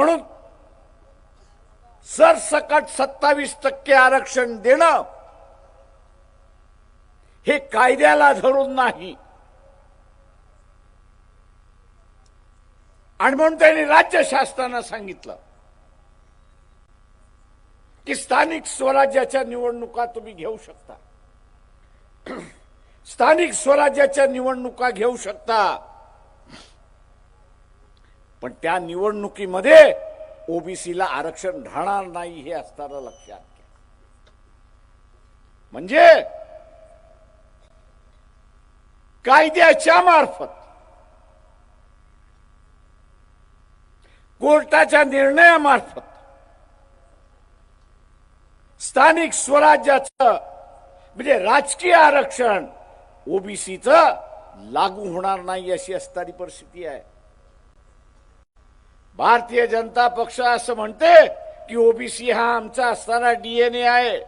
म्हणून सरसकट 27% आरक्षण देणं हे कायद्याला धरून नाही, आणि म्हणून त्यांनी राज्य शासनानं सांगितलं की स्थानिक स्वराज्याच्या निवडणुका तुम्ही घेऊ शकता, स्थानिक स्वराज्याच्या निवडणुका घेऊ शकता, पण त्या निवडणुकीमध्ये ओबीसीला आरक्षण राहणार नाही हे असताना लक्षात घ्या. म्हणजे कायद्याच्या मार्फत, कोर्टाच्या निर्णयामार्फत स्थानिक स्वराज्याचं म्हणजे राजकीय आरक्षण ओबीसीचं लागू होणार नाही अशी असणारी परिस्थिती आहे. भारतीय जनता पक्ष असं म्हणते की ओबीसी हा आमचा असणारा डीएनए आहे.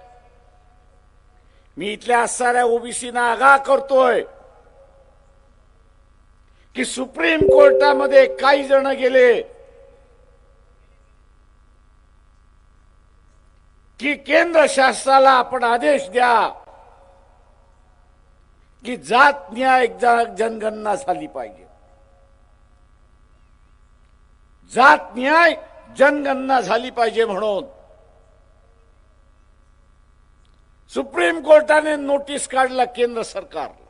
मी इथल्या असणाऱ्या ओबीसीना आगाह करतोय की सुप्रीम कोर्टामध्ये काही जण गेले की केंद्र शासनाला आपण आदेश द्या की जात न्याय जनगणना झाली पाहिजे, जात न्याय जनगणना झाली पाहिजे म्हणून सुप्रीम कोर्टाने नोटीस काढला केंद्र सरकारला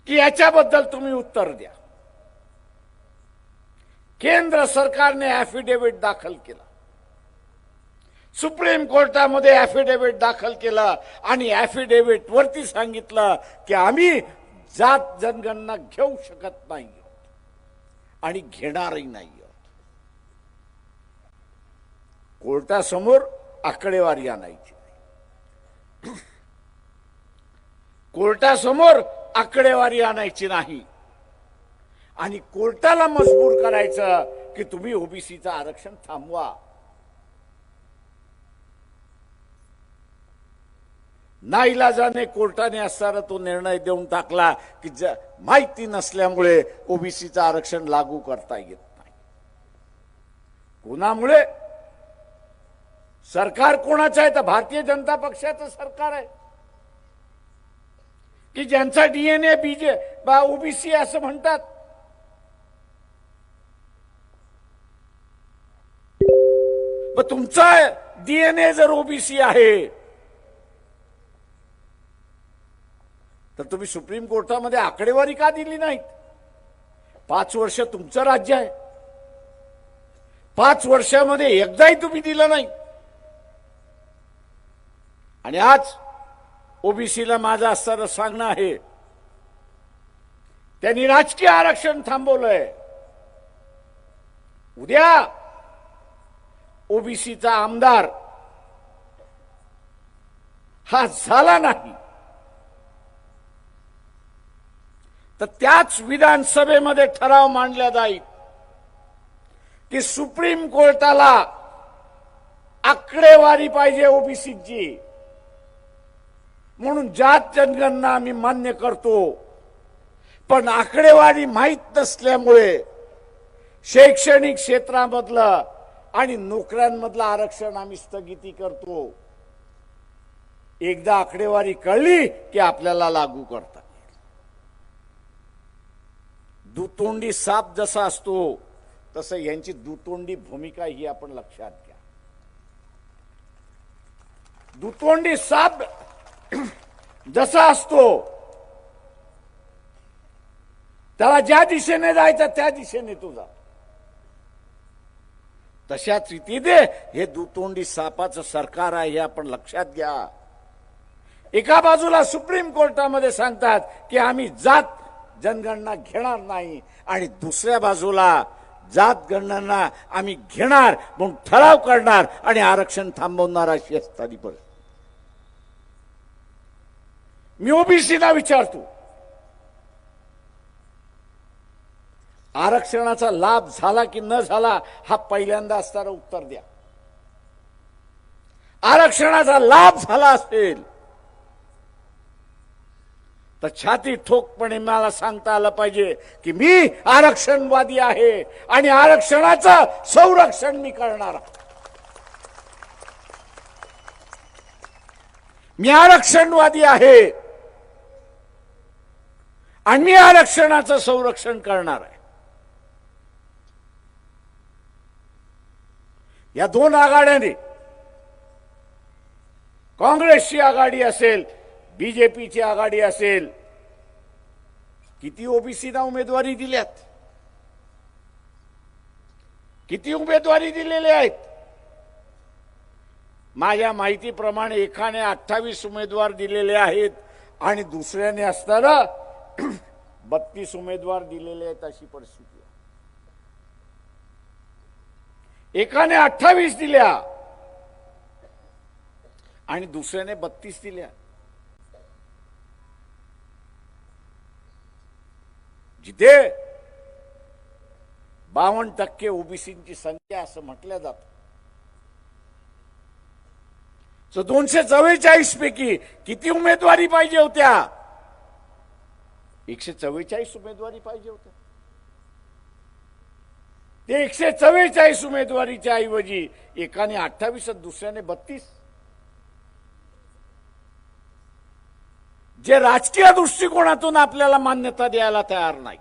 की याच्याबद्दल तुम्ही उत्तर द्या. केंद्र सरकारने ॲफिडेव्हिट दाखल केला, सुप्रीम कोर्टामध्ये ॲफिडेव्हिट दाखल केला आणि ॲफिडेव्हिट वरती सांगितलं की आम्ही जात जनगणना घेऊ शकत नाही आणि घेणारही नाही. कोर्टासमोर आकडेवारी आणायची, कोर्टासमोर आकडेवारी आणायची नाही आणि कोर्टाला मजबूर करायचं की तुम्ही ओबीसीचं आरक्षण थांबवा. नाईलाजाने कोर्टाने असणारा तो निर्णय देऊन टाकला की माहिती नसल्यामुळे ओबीसीचं आरक्षण लागू करता येत नाही. कोणामुळे? सरकार कोणाचं आहे? तर भारतीय जनता पक्षाचं सरकार आहे की ज्यांचा डीएनए ओबीसी असं म्हणतात. पण तुमचा डीएनए जर ओबीसी आहे तर तुम्ही सुप्रीम कोर्टामध्ये आकडेवारी का दिली नाहीत? 5 वर्ष तुमचं राज्य आहे, 5 वर्षामध्ये एकदाही तुम्ही दिलं नाही. आणि आज ओबीसीला माझं असं सांगणं आहे, त्यांनी राजकीय आरक्षण थांबवलंय. उद्या ओबीसीचा आमदार हा झाला नाही तर त्याच विधानसभेमध्ये ठराव मांडला जाईल की सुप्रीम कोर्टाला आकडेवारी पाहिजे ओबीसीची, म्हणून जात जनगणना आम्ही मान्य करतो, पण आकडेवारी माहीत नसल्यामुळे शैक्षणिक क्षेत्रामधलं आणि नोकऱ्यांमधलं आरक्षण आम्ही स्थगिती करतो. एकदा आकडेवारी कळली की आपल्याला लागू करता. दुतोंडी साप जसा असतो तसं यांची दुतोंडी भूमिका ही आपण लक्षात घ्या. दुतोंडी साप जसा असतो त्याला ज्या दिशेने जायचं त्या दिशेने तो जातो. तशाच रीतीने हे दुतोंडी सापाचं सरकार आहे हे आपण लक्षात घ्या. एका बाजूला सुप्रीम कोर्टामध्ये सांगतात की आम्ही जात जनगणना घेणार नाही आणि दुसऱ्या बाजूला जात गणना आम्ही घेणार म्हणून ठराव करणार आणि आरक्षण थांबवणार अशी असताना परिस्थिती. मी ओबीसीला विचारतो, आरक्षणाचा लाभ झाला की न झाला हा पहिल्यांदा असताना उत्तर द्या. आरक्षणाचा लाभ झाला असेल तर छाती ठोकपणे मला सांगता आलं पाहिजे की मी आरक्षणवादी आहे आणि आरक्षणाचं संरक्षण मी करणार. मी आरक्षणवादी आहे आणि मी आरक्षणाचं संरक्षण करणार आहे. या दोन आघाड्यांनी, काँग्रेसची आघाडी असेल, बीजेपीची आघाडी असेल, किती ओबीसीना उमेदवारी दिल्यात, किती उमेदवारी दिलेले आहेत. माझ्या माहितीप्रमाणे एकाने 28 उमेदवार दिलेले आहेत आणि दुसऱ्याने असताना 32 उमेदवार दिलेले आहेत अशी परिस्थिती आहे. एकाने 28 दिल्या आणि दुसऱ्याने 32 दिल्या. जिथे 52% ओबीसीची संख्या असं म्हटलं जातं, 244 पैकी किती उमेदवारी पाहिजे होत्या? 144 उमेदवारी पाहिजे होत्या. ते 144 उमेदवारीच्या ऐवजी एकाने 28 दुसऱ्याने 32. जे राजकीय दृष्टिकोनातून आपल्याला मान्यता द्यायला तयार नाहीत,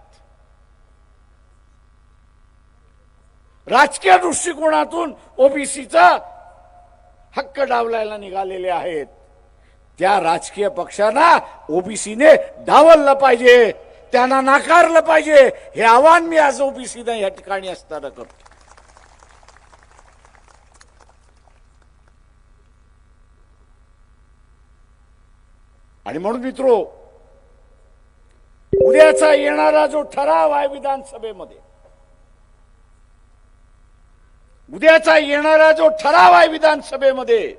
राजकीय दृष्टिकोनातून ओबीसीचा हक्क डावलायला निघालेले आहेत, त्या राजकीय पक्षांना ओबीसीने डावललं पाहिजे, त्यांना नाकारलं पाहिजे. हे आव्हान मी आज ओबीसीने या ठिकाणी असताना करतो. आणि म्हणून मित्रो, उद्याचा येणारा जो ठराव आहे विधानसभेमध्ये, उद्याचा येणारा जो ठराव आहे विधानसभेमध्ये,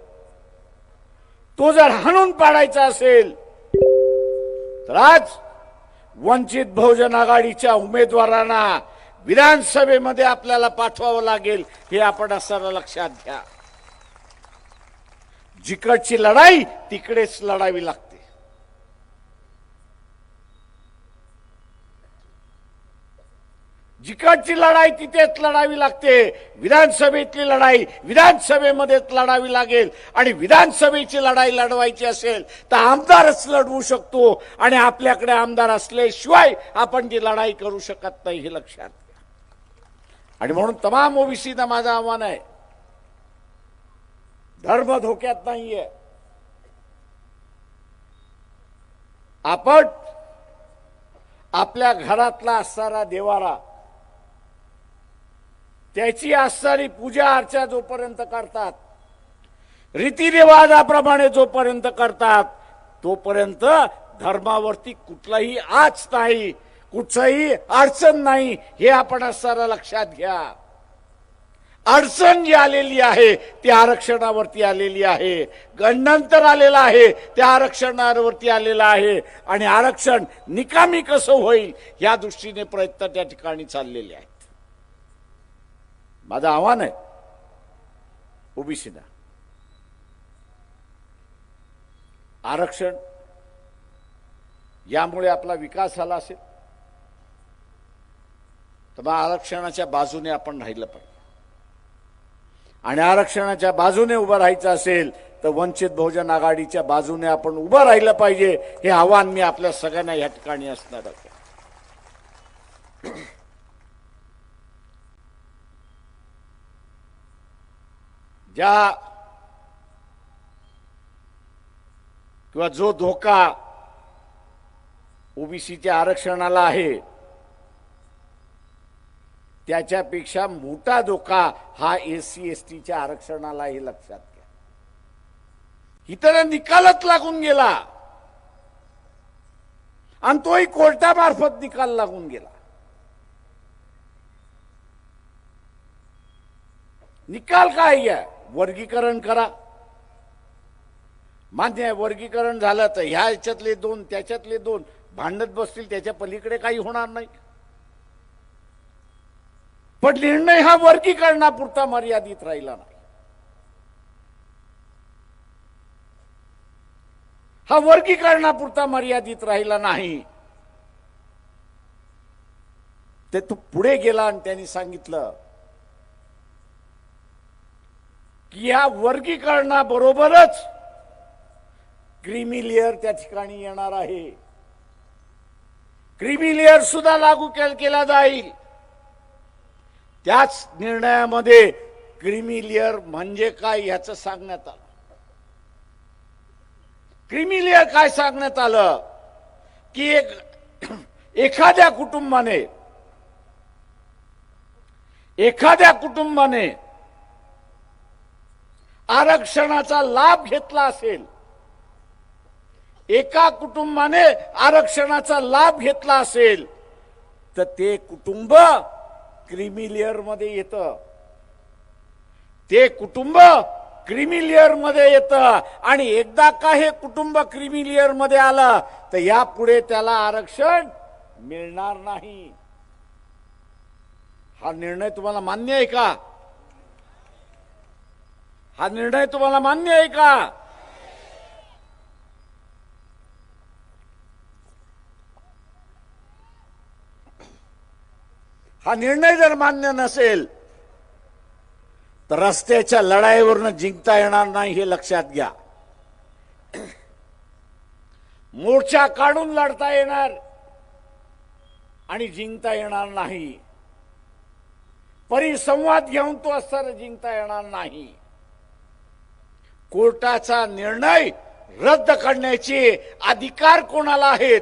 तो जर हाणून पाडायचा असेल तर आज वंचित बहुजन आघाडीच्या उमेदवारांना विधानसभेमध्ये आपल्याला पाठवावं लागेल. हे आपण असं लक्षात घ्या. जिकडची लढाई तिकडेच लढावी लागते. जिकडची लढाई तिथेच लढावी लागते. विधानसभेतली लढाई विधानसभेमध्येच लढावी लागेल. आणि विधानसभेची लढाई लढवायची असेल तर आमदारच लढवू शकतो आणि आपल्याकडे आमदार असल्याशिवाय आपण ती लढाई करू शकत नाही, हे लक्षात घ्या. आणि म्हणून तमाम ओबीसीना माझं आव्हान आहे, धर्म धोक्यात नाहीये. आपण आपल्या घरातला असणारा देवारा, त्याची असणारी पूजा अर्चा जोपर्यंत करतात, रीतिरिवाजाप्रमाणे जोपर्यंत करतात, तोपर्यंत धर्मावरती कुठलाही आच नाही, कुठलाही अडचण नाही. हे आपण असणारा लक्षात घ्या. अडचण जी आलेली आहे ती आरक्षणावरती आलेली आहे, गणनंतर आलेला आहे त्या आरक्षणावरती आलेला आहे. आणि आरक्षण निकामी कसं होईल या दृष्टीने प्रयत्न त्या ठिकाणी चाललेले आहेत. माझं आव्हान आहे ओबीसीना, आरक्षण यामुळे आपला विकास झाला असेल तर मग आरक्षणाच्या बाजूने आपण राहिलं पाहिजे. आणि आरक्षणाच्या बाजूने उभं राहायचं असेल तर वंचित बहुजन आघाडीच्या बाजूने आपण उभं राहिलं पाहिजे. हे आव्हान मी आपल्या सगळ्यांना या ठिकाणी असणार आहे. ज्या किंवा जो धोका ओबीसीच्या आरक्षणाला आहे त्याच्यापेक्षा मोठा धोका हा एससी एसटीच्या आरक्षणाला, हे लक्षात घ्या. इतर निकालच लागून गेला आणि तोही कोर्टामार्फत निकाल लागून गेला. निकाल काय आहे? वर्गीकरण करा, मान्य आहे. वर्गीकरण झालं तर ह्या याच्यातले दोन त्याच्यातले दोन भांडत बसतील, त्याच्या पलीकडे काही होणार नाही. पण निर्णय हा वर्गीकरणापुरता मर्यादित राहिला नाही. हा वर्गीकरणापुरता मर्यादित राहिला नाही. ते तू पुढे गेला आणि त्यांनी सांगितलं की या वर्गीकरणाबरोबरच क्रीमी लेअर त्या ठिकाणी येणार आहे. क्रीमी लेअर सुद्धा लागू केला जाईल. त्याच निर्णयामध्ये क्रीमी लेअर म्हणजे काय याचं सांगण्यात आलं. क्रीमी लेअर काय सांगण्यात आलं की एखाद्या कुटुंबाने आरक्षणाचा लाभ घेतला असेल, एका कुटुंबाने आरक्षणाचा लाभ घेतला असेल तर ते कुटुंब क्रीमी लेअर मध्ये येतं. ते कुटुंब क्रीमी लेअर मध्ये येतं आणि एकदा का हे कुटुंब क्रीमी लेअर मध्ये आलं तर यापुढे त्याला आरक्षण मिळणार नाही. हा निर्णय तुम्हाला मान्य आहे का? हा निर्णय तुम्हाला मान्य आहे का? हा निर्णय जर मान्य नसेल तर रस्त्याच्या लढाईवरनं जिंकता येणार नाही, हे लक्षात घ्या. मोर्चा काढून लढता येणार आणि जिंकता येणार नाही. परिसंवाद घेऊन तो असताना जिंकता येणार नाही. कोर्टाचा निर्णय रद्द करण्याचे अधिकार कोणाला आहेत?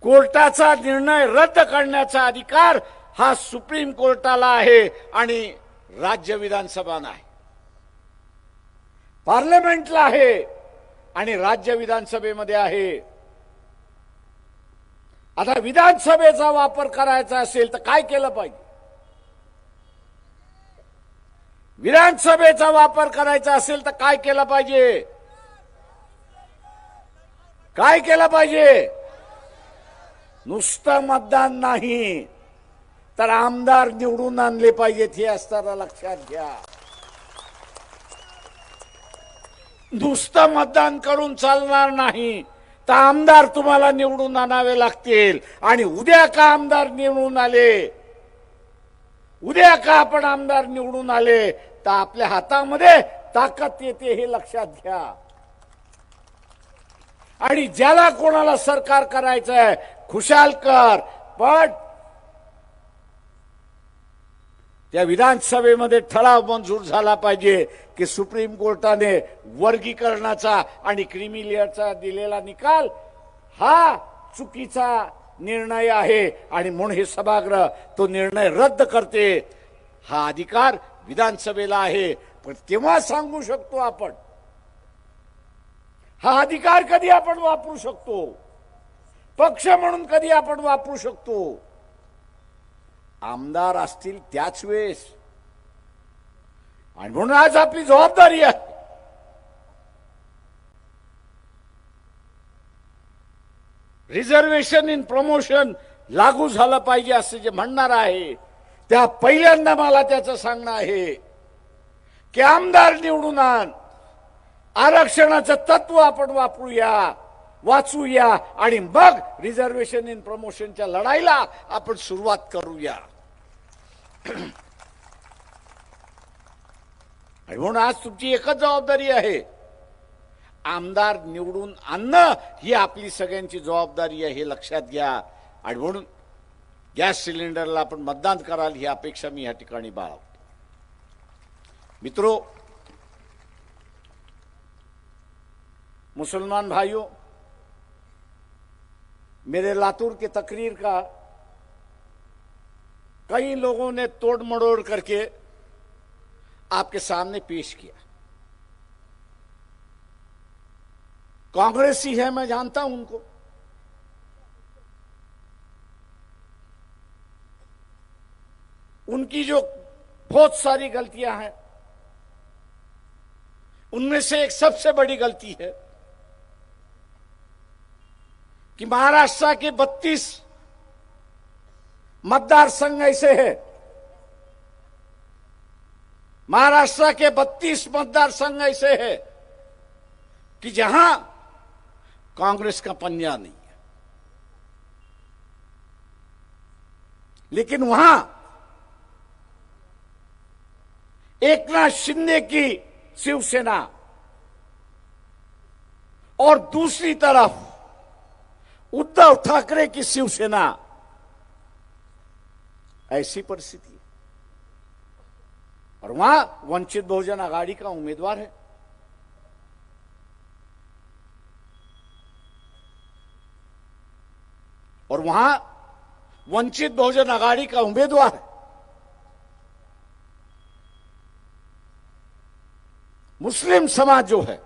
कोर्टाचा निर्णय रद्द करण्याचा अधिकार हा सुप्रीम कोर्टाला आहे आणि राज्य विधानसभा नाही. पार्लमेंटला आहे आणि राज्य विधानसभेमध्ये आहे. आता विधानसभेचा वापर करायचा असेल तर काय केलं पाहिजे? विधानसभेचा वापर करायचा असेल तर काय केलं पाहिजे? काय केलं पाहिजे? नुसतं मतदान नाही तर आमदार निवडून आणले पाहिजेत, हे असताना लक्षात घ्या. नुसतं मतदान करून चालणार नाही तर आमदार तुम्हाला निवडून आणावे लागतील. आणि उद्या का आमदार निवडून आले, उद्या का आपण आमदार निवडून आले तर आपल्या हातामध्ये ताकद येते, हे लक्षात घ्या. आणि ज्याला कोणाला सरकार करायचंय खुशाल कर, पण त्या विधानसभेमध्ये ठराव मंजूर झाला पाहिजे की सुप्रीम कोर्टाने वर्गीकरणाचा आणि क्रीमी लेअरचा दिलेला निकाल हा चुकीचा निर्णय आहे आणि म्हणून हे सभागृह तो निर्णय रद्द करते. हा अधिकार विधानसभेला आहे. पण तेव्हा सांगू शकतो आपण, हा अधिकार कधी आपण वापरू शकतो, पक्ष म्हणून कधी आपण वापरू शकतो? आमदार असतील त्याच वेळेस. आणि म्हणून आज आपली जबाबदारी आहे रिझर्वेशन इन प्रमोशन लागू झालं पाहिजे असं जे म्हणणार आहे त्या पहिल्यांदा मला त्याचं सांगणं आहे की आमदार निवडून आण, आरक्षणाचं तत्व आपण वाचूया आणि मग रिझर्वेशन इन प्रमोशनच्या लढाईला आपण सुरुवात करूया. आणि म्हणून आज तुमची एकच जबाबदारी आहे, आमदार निवडून आणणं ही आपली सगळ्यांची जबाबदारी आहे, हे लक्षात घ्या. आणि म्हणून गॅस सिलेंडरला आपण मतदान कराल ही अपेक्षा मी या ठिकाणी बाळगतो. मित्रों, मुसलमान भाइयों, मेरे लातूर की तकरीर का कई लोगों ने तोड़ मड़ोड़ करके आपके सामने पेश किया. कांग्रेसी है, मैं जानता हूं उनको. उनकी जो बहुत सारी गलतियां हैं, उनमें से एक सबसे बड़ी गलती है कि महाराष्ट्र के 32 मतदार संघ ऐसे हैं, महाराष्ट्र के 32 मतदार संघ ऐसे हैं कि जहां कांग्रेस का पंजा नहीं है, लेकिन वहां एकनाथ शिंदे की शिवसेना और दूसरी तरफ उद्धव ठाकरे की शिवसेना, ऐसी परिस्थिति है। और वहां वंचित बहुजन आघाड़ी का उम्मीदवार है। और वहां वंचित बहुजन आघाड़ी का उम्मीदवार है। मुस्लिम समाज जो है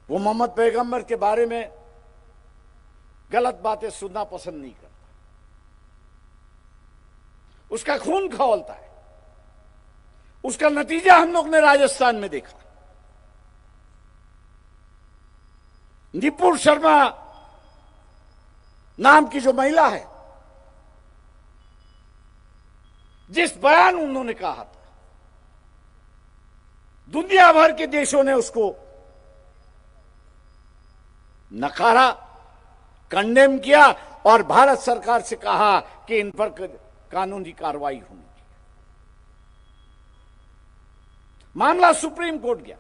वो मोहम्मद पैगंबर के बारे में गलत बातें सुनना पसंद नहीं करता, उसका खून खौलता है। उसका नतीजा हम लोग ने राजस्थान में देखा। निपुण शर्मा नाम की जो महिला है, जिस बयान उन्होंने कहा था, दुनिया भर के देशों ने उसको नकारा, कंडेम किया और भारत सरकार से कहा कि इन पर कानूनी कार्रवाई होनी चाहिए। मामला सुप्रीम कोर्ट गया।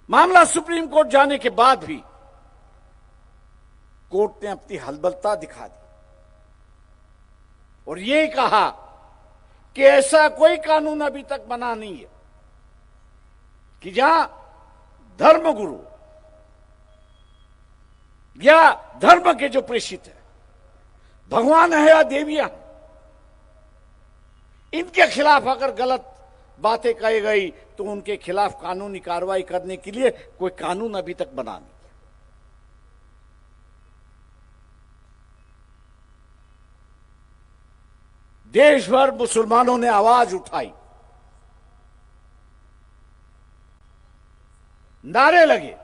मामला सुप्रीम कोर्ट जाने के बाद भी कोर्ट ने अपनी हलबलता दिखा दी और यही कहा कि ऐसा कोई कानून अभी तक बना नहीं है कि जहां धर्मगुरु या धर्म के जो प्रेषित है, भगवान है या देवियां, इनके खिलाफ अगर गलत बातें कही गई तो उनके खिलाफ कानूनी कार्रवाई करने के लिए कोई कानून अभी तक बना नहीं। देश भर मुसलमानों ने आवाज उठाई, नारे लगे,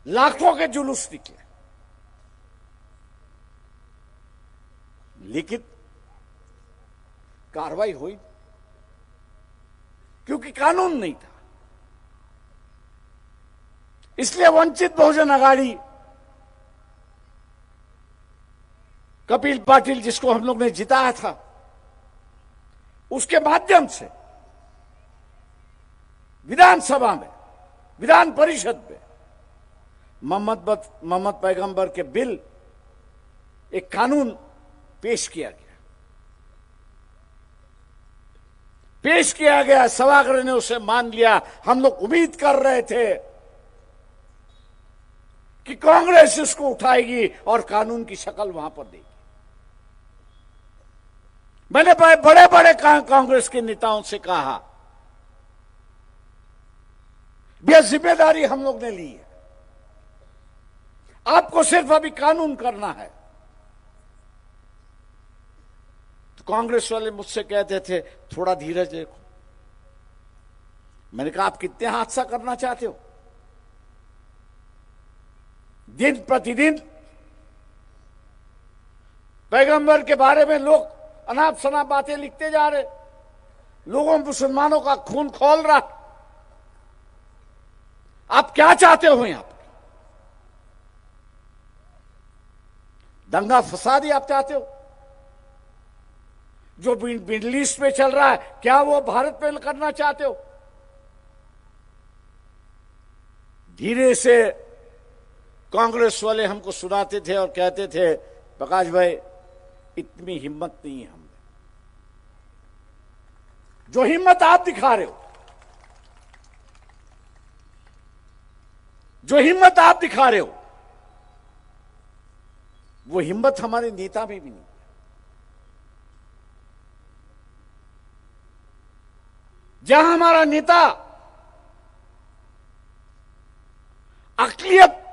लाखों के जुलूस निकले, लेकिन कार्रवाई हुई क्योंकि कानून नहीं था। इसलिए वंचित बहुजन आघाड़ी, कपिल पाटिल जिसको हम लोग ने जिताया था, उसके माध्यम से विधानसभा में, विधान परिषद में मोहम्मद पैगंबर के बिल, एक कानून पेश किया गया। सभागृह ने उसे मान लिया। हम लोग उम्मीद कर रहे थे कि कांग्रेस इसको उठाएगी और कानून की शक्ल वहां पर देगी। मैंने बड़े बड़े कांग्रेस के नेताओं से कहा, यह जिम्मेदारी हम लोग ने ली है, आपको सिर्फ अभी कानून करना है। तो कांग्रेस वाले मुझसे कहते थे थोड़ा धीरज रखो। मैंने कहा आप कितने हादसा करना चाहते हो? दिन प्रतिदिन पैगंबर के बारे में लोग अनाप शनाप बातें लिखते जा रहे, लोगों मुसलमानों का खून खौल रहा। आप क्या चाहते हो? यहां पर दंगा फसादी आप चाहते हो? जो मिडिल ईस्ट में चल रहा है, क्या वो भारत में करना चाहते हो? धीरे से कांग्रेस वाले हमको सुनाते थे और कहते थे, प्रकाश भाई इतनी हिम्मत नहीं है हम में। जो हिम्मत आप दिखा रहे हो, वो हिम्मत हमारे नेता में भी नहीं। जहां हमारा नेता अकलियत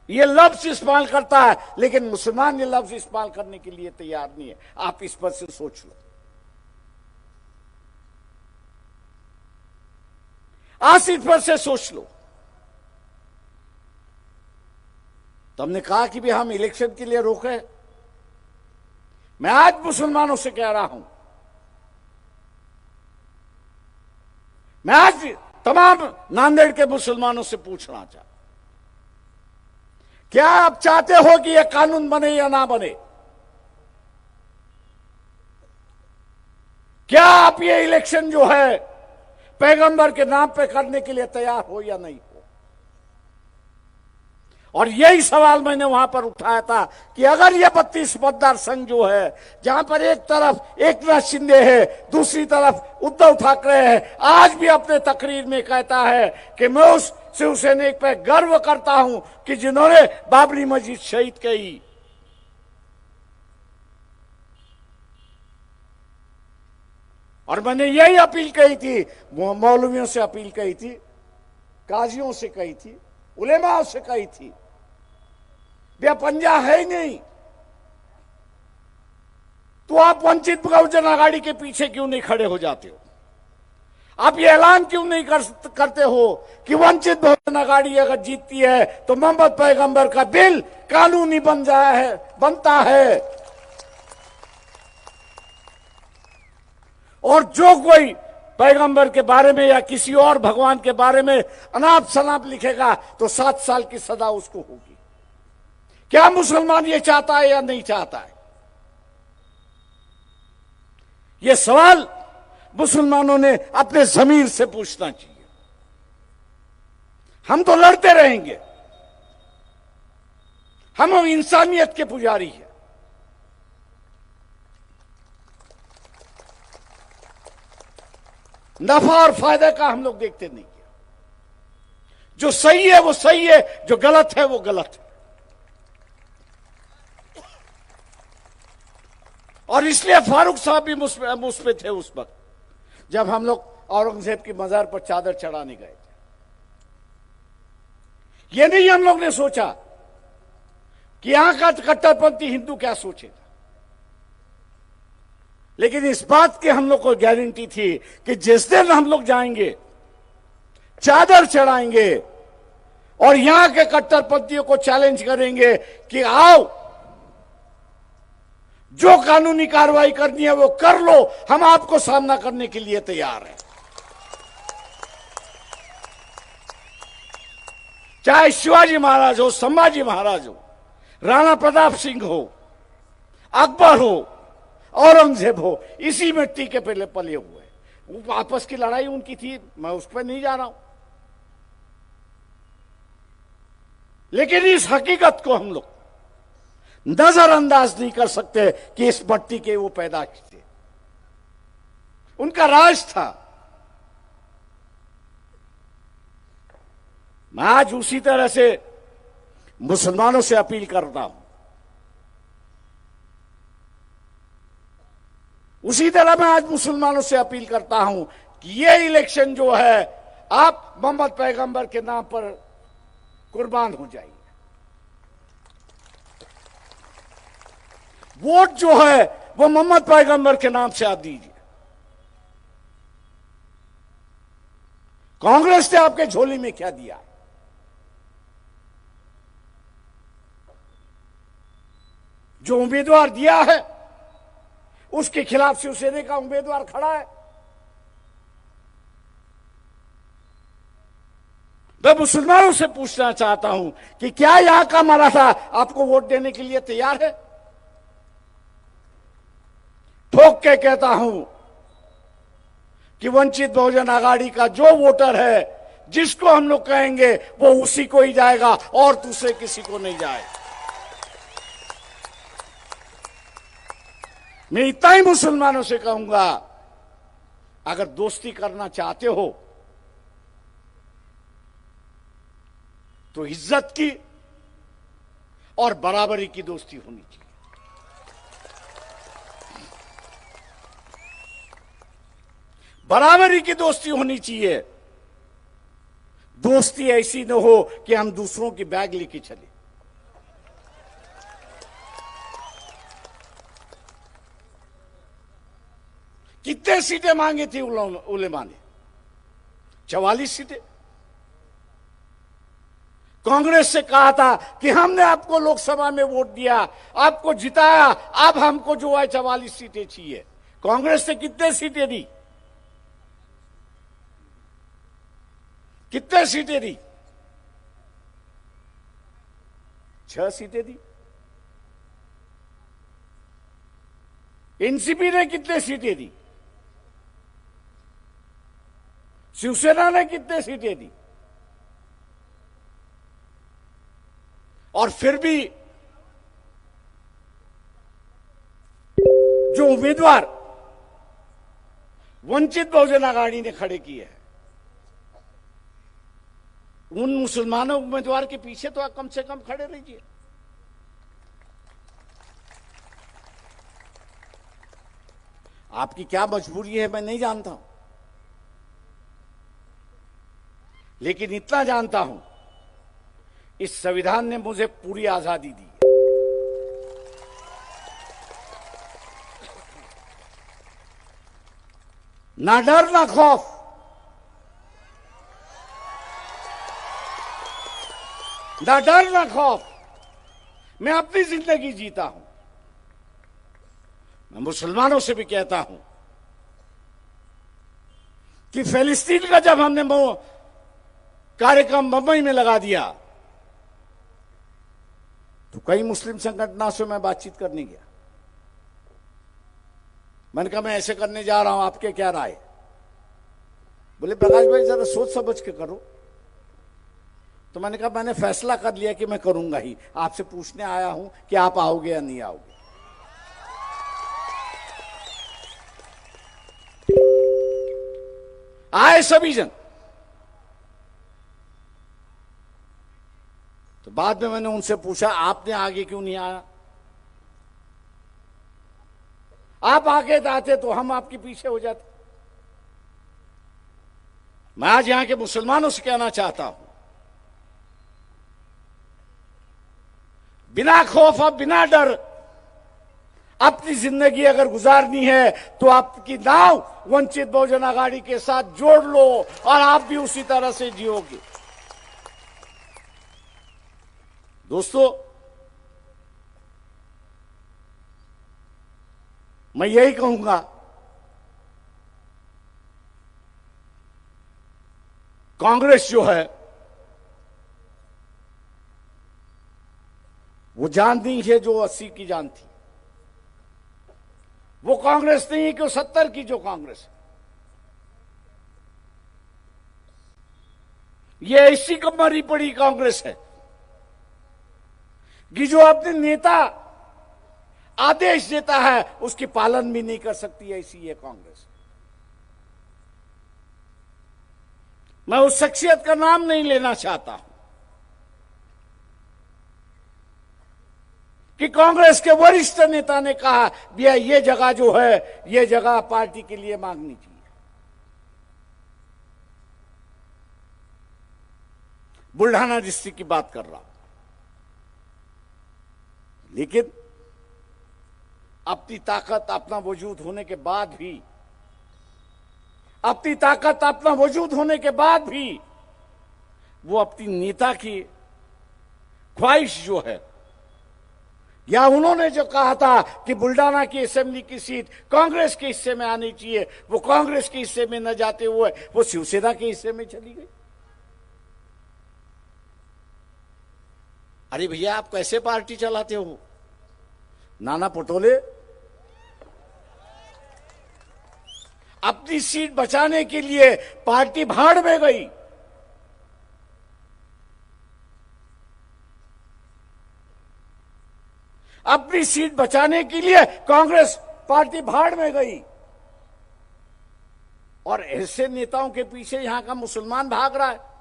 ये लफ्ज इस्तेमाल करता है, लेकिन मुसलमान ये लफ्ज इस्तेमाल करने के लिए तैयार नहीं है। आप इस पर से सोच लो। आज इस पर से सोच लो। तो हमने कहा कि भी हम इलेक्शन के लिए रोके। मैं आज मुसलमानों से कह रहा हूं, मैं आज तमाम नांदेड़ के मुसलमानों से पूछना चाहता, क्या आप चाहते हो कि यह कानून बने या ना बने? क्या आप ये इलेक्शन जो है पैगंबर के नाम पे करने के लिए तैयार हो या नहीं हो? और यही सवाल मैंने वहां पर उठाया था कि अगर ये 32 मतदार संघ जो है, जहां पर एक तरफ एकनाथ शिंदे है, दूसरी तरफ उद्धव ठाकरे है, आज भी अपने तकरीर में कहता है कि मैं उस शिवसैनिक पे गर्व करता हूं कि जिन्होंने बाबरी मस्जिद शहीद की। और मैंने यही अपील कही थी, मौलवियों से अपील कही थी, काजियों से कही थी, उलेमाओं से कही थी, वे पंजा है ही नहीं, तो आप वंचित बहुजन आघाड़ी के पीछे क्यों नहीं खड़े हो जाते हो? आप ये ऐलान क्यों नहीं करते हो कि वंचित बहुजन आघाड़ी अगर जीतती है तो मोहम्मद पैगंबर का बिल कानूनी बनता है, और जो कोई पैगंबर के बारे में या किसी और भगवान के बारे में अनाप शनाप लिखेगा तो 7 साल की सजा उसको होगी। क्या मुसलमान ये चाहता है या नहीं चाहता है? ये सवाल मुसलमानों ने अपने ज़मीर से पूछना चाहिए। हम तो लड़ते रहेंगे, हम इंसानियत के पुजारी हैं। नफा और फायदे का हम लोग देखते नहीं है। जो सही है वो सही है, जो गलत है वो गलत है। और इसलिए फारूक साहब भी मुझ पे थे उस वक्त जब हम लोग औरंगजेब की मजार पर चादर चढ़ाने गए थे। ये नहीं हम लोग ने सोचा कि यहां का कट्टरपंथी हिंदू क्या सोचेगा, लेकिन इस बात की हम लोग को गारंटी थी कि जिस दिन हम लोग जाएंगे, चादर चढ़ाएंगे और यहां के कट्टरपंथियों को चैलेंज करेंगे कि आओ, जो कानूनी कार्रवाई करनी है वो कर लो, हम आपको सामना करने के लिए तैयार हैं। चाहे शिवाजी महाराज हो, संभाजी महाराज हो, राणा प्रताप सिंह हो, अकबर हो, औरंगजेब हो, इसी मिट्टी के पहले पले हुए। वो आपस की लड़ाई उनकी थी, मैं उस पर नहीं जा रहा हूं, लेकिन इस हकीकत को हम लोग नजरअंदाज नहीं कर सकते कि इस मट्टी के वो पैदा थे, उनका राज था। मैं आज उसी तरह से मुसलमानों से अपील करता हूं, उसी तरह मैं आज मुसलमानों से अपील करता हूं कि ये इलेक्शन जो है आप मोहम्मद पैगंबर के नाम पर कुर्बान हो जाइए। वोट जो है वो मोहम्मद पैगंबर के नाम से आप दीजिए। कांग्रेस ने आपके झोली में क्या दिया? जो उम्मीदवार दिया है उसके खिलाफ शिवसेना का उम्मीदवार खड़ा है। मैं मुसलमानों से पूछना चाहता हूं कि क्या यहां का मराठा आपको वोट देने के लिए तैयार है? ठोक के कहता हूं कि वंचित बहुजन आघाड़ी का जो वोटर है, जिसको हम लोग कहेंगे वो उसी को ही जाएगा और दूसरे किसी को नहीं जाएगा। मैं इतना ही मुसलमानों से कहूंगा, अगर दोस्ती करना चाहते हो तो इज्जत की और बराबरी की दोस्ती होनी चाहिए। बराबरी की दोस्ती होनी चाहिए। दोस्ती ऐसी न हो कि हम दूसरों की बैग लेके चले। कितने सीटें मांगी थी उलेमा ने? 44 सीटें। कांग्रेस से कहा था कि हमने आपको लोकसभा में वोट दिया, आपको जिताया, अब हमको जो है 44 सीटें चाहिए। कांग्रेस ने कितने सीटें दी? कितने सीटें दी? 6 सीटें दी। एनसीपी ने कितने सीटें दी? शिवसेना ने कितने सीटें दी? और फिर भी जो उम्मीदवार वंचित बहुजन आघाड़ी ने खड़े किए हैं, उन मुसलमानों उम्मीदवार के पीछे तो आप कम से कम खड़े रहिए। आपकी क्या मजबूरी है मैं नहीं जानता हूं, लेकिन इतना जानता हूं इस संविधान ने मुझे पूरी आजादी दी है। ना डर ना खौफ, ना डर ना खौफ, मैं अपनी जिंदगी जीता हूं। मैं मुसलमानों से भी कहता हूं कि फिलिस्तीन का जब हमने कार्यक्रम मुंबई में लगा दिया तो कई मुस्लिम संगठनों से मैं बातचीत करने गया। मैंने कहा मैं ऐसे करने जा रहा हूं, आपके क्या राय? बोले प्रकाश भाई जरा सोच समझ के करो। तो मैंने कहा मैंने फैसला कर लिया कि मैं करूंगा ही, आपसे पूछने आया हूं कि आप आओगे या नहीं आओगे। आए सभी जन। तो बाद में मैंने उनसे पूछा आपने आगे क्यों नहीं आया? आप आगे आते तो हम आपके पीछे हो जाते। मैं आज यहां के मुसलमानों से कहना चाहता हूं, बिना खौफ और बिना डर अपनी जिंदगी अगर गुजारनी है तो आपकी नाव वंचित बहुजन आघाड़ी के साथ जोड़ लो और आप भी उसी तरह से जियोगे। दोस्तों, मैं यही कहूंगा, कांग्रेस जो है वो जान नहीं है जो 80 की जान थी। वो कांग्रेस नहीं है कि 70 की जो कांग्रेस है। ये ऐसी मरी पड़ी कांग्रेस है कि जो अपने नेता आदेश देता है उसकी पालन भी नहीं कर सकती, ऐसी है कांग्रेस। मैं उस शख्सियत का नाम नहीं लेना चाहता हूं कि कांग्रेस के वरिष्ठ नेता ने कहा भैया ये जगह जो है ये जगह पार्टी के लिए मांगनी चाहिए। बुल्ढाना डिस्ट्रिक्ट की बात कर रहा हूं। लेकिन अपनी ताकत अपना वजूद होने के बाद भी, अपनी ताकत अपना वजूद होने के बाद भी वो अपनी नेता की ख्वाहिश जो है, या उन्होंने जो कहा था कि बुल्ढाना की असेंबली की सीट कांग्रेस के हिस्से में आनी चाहिए, वो कांग्रेस के हिस्से में न जाते हुए वो शिवसेना के हिस्से में चली गई। अरे भैया आप कैसे पार्टी चलाते हो? नाना पटोले अपनी सीट बचाने के लिए पार्टी भाड़ में गई। अपनी सीट बचाने के लिए कांग्रेस पार्टी भाड़ में गई और ऐसे नेताओं के पीछे यहां का मुसलमान भाग रहा है।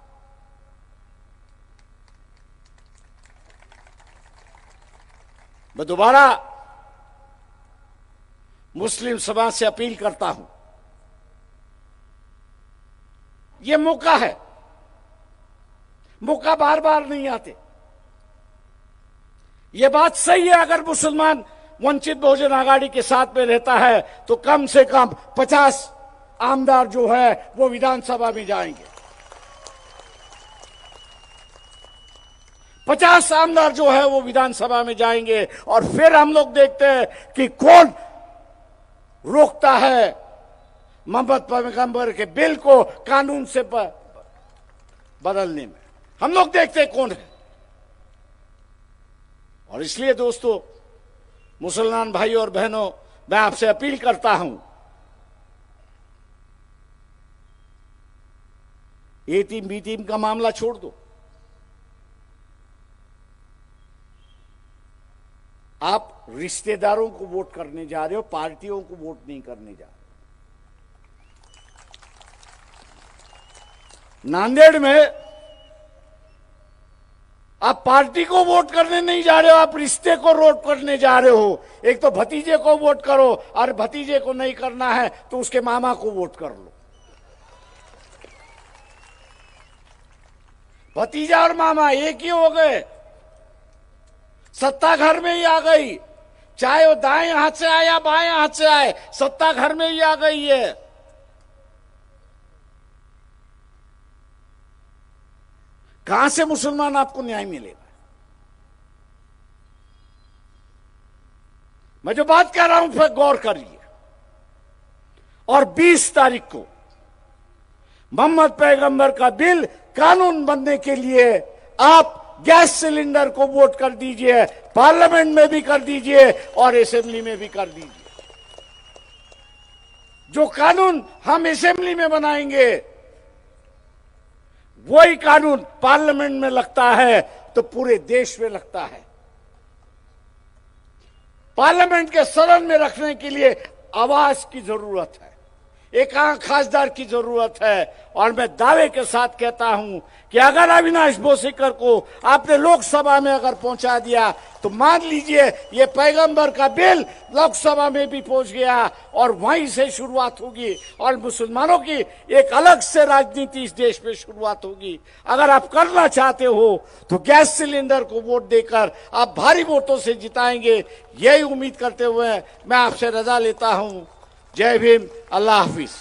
मैं दोबारा मुस्लिम समाज से अपील करता हूं, यह मौका है, मौका बार बार नहीं आते। यह बात सही है, अगर मुसलमान वंचित बहुजन आघाड़ी के साथ में रहता है तो कम से कम 50 आमदार जो है वो विधानसभा में जाएंगे। 50 आमदार जो है वो विधानसभा में जाएंगे और फिर हम लोग देखते हैं कि कौन रोकता है मोहम्मद पैगंबर के बिल को कानून से बदलने में। हम लोग देखते हैं कौन है। और इसलिए दोस्तों, मुसलमान भाई और बहनों, मैं आपसे अपील करता हूं, ए टीम बी टीम का मामला छोड़ दो। आप रिश्तेदारों को वोट करने जा रहे हो, पार्टियों को वोट नहीं करने जा रहे। नांदेड़ में आप पार्टी को वोट करने नहीं जा रहे हो, आप रिश्ते को वोट करने जा रहे हो। एक तो भतीजे को वोट करो, और भतीजे को नहीं करना है तो उसके मामा को वोट कर लो। भतीजा और मामा एक ही हो गए, सत्ता घर में ही आ गई। चाहे वो दाएं हाथ से आए या बाएं हाथ से आए, सत्ता घर में ही आ गई है। कहां से मुसलमान आपको न्याय मिलेगा? मैं जो बात कर रहा हूं फिर गौर करिए। और 20 तारीख को मोहम्मद पैगंबर का बिल कानून बनने के लिए आप गैस सिलेंडर को वोट कर दीजिए, पार्लियामेंट में भी कर दीजिए और असेंबली में भी कर दीजिए। जो कानून हम असेंबली में बनाएंगे वही कानून पार्लियामेंट में लगता है तो पूरे देश में लगता है। पार्लियामेंट के सदन में रखने के लिए आवाज की जरूरत है, एक खासदार की जरूरत है। और मैं दावे के साथ कहता हूं कि अगर अविनाश बोसीकर को आपने लोकसभा में अगर पहुंचा दिया तो मान लीजिए ये पैगंबर का बिल लोकसभा में भी पहुंच गया और वहीं से शुरुआत होगी और मुसलमानों की एक अलग से राजनीति इस देश में शुरुआत होगी। अगर आप करना चाहते हो तो गैस सिलेंडर को वोट देकर आप भारी वोटों से जिताएंगे, यही उम्मीद करते हुए मैं आपसे रजा लेता हूं। जय भीम, अल्लाह हाफिज।